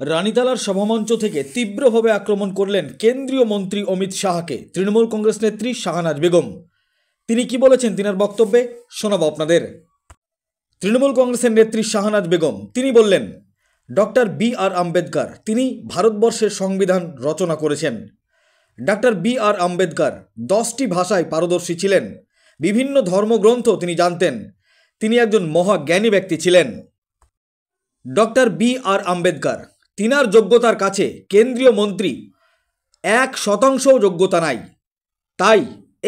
রানীতালার সভামঞ্চ থেকে তীব্রভাবে আক্রমণ করলেন কেন্দ্রীয় মন্ত্রী অমিত শাহকে তৃণমূল কংগ্রেস নেত্রী শাহনাজ বেগম। তিনি কি বলেছেন তিনার বক্তব্যে শোনাবো আপনাদের। তৃণমূল কংগ্রেসের নেত্রী শাহনাজ বেগম তিনি বললেন, ডক্টর বি.আর. আম্বেদকর তিনি ভারতবর্ষের সংবিধান রচনা করেছেন। Doctor B.R.. আম্বেদকর 10টি ভাষায় পারদর্শী ছিলেন, বিভিন্ন ধর্মগ্রন্থ তিনি জানতেন, তিনি একজন মহাজ্ঞানী ব্যক্তি ছিলেন। Doctor B.R.. আম্বেদকর তিনার যোগ্যতার কাছে কেন্দ্রীয় মন্ত্রী 1% যোগ্যতা নাই। তাই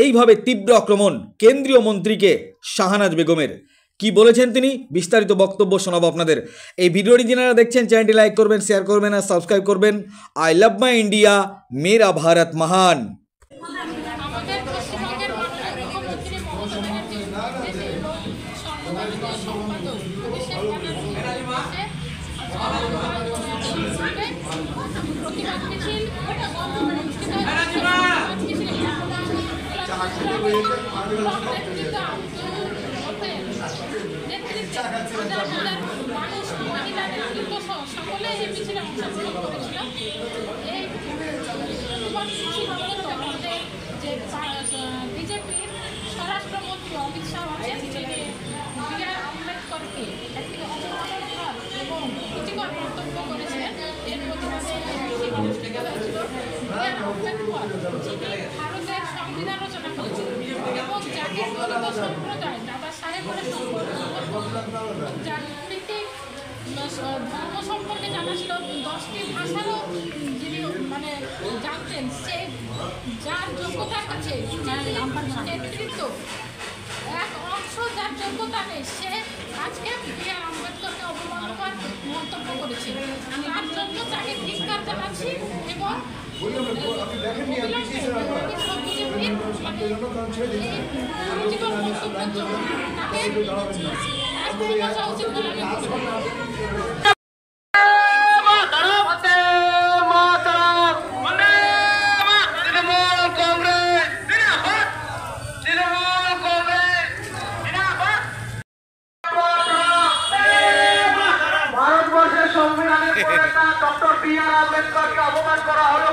এইভাবে তীব্র আক্রমণ কেন্দ্রীয় মন্ত্রীকে শাহনাজ বেগমের। কি বলেছেন তিনি, বিস্তারিত বক্তব্য শোনাবো আপনাদের। এই ভিডিওটি যারা দেখছেন চ্যানেলটি লাইক করবেন, শেয়ার করবেন আর সাবস্ক্রাইব করবেন। আই লাভ মাই ইন্ডিয়া, মেরা ভারত মহান। বিজেপির স্বরাষ্ট্রমন্ত্রী অমিত শাহ বি.আর. আম্বেদকরকে একটি অবমাননাকর এবং ক্ষতিকর মন্তব্য করেছেন। এর প্রতিবাদে অনুষ্ঠিত হয়েছিল। বি.আর. আম্বেদকর যিনি ভারতের সংবিধান রচনা করেছিলেন এবং যাকে দলিত সম্প্রদায় দাদা সাহেব বলে ধর্ম সম্পর্কে জানা ছিল, 10টি ভাষারও যিনি জানতেন, সে যার যোগ্যতার কাছে নেতৃত্ব এক অংশ যার যোগ্যতা নেই, সে আজকে বি.আর. আম্বেদকরকে অবমাননাকর মন্তব্য করেছে। তার জন্য তাকে ধিক্কার জানাচ্ছি এবং উচিত বলে সংবিধানের ডক্টর বি.আর. আম্বেদকরকে অপমান করা হলো।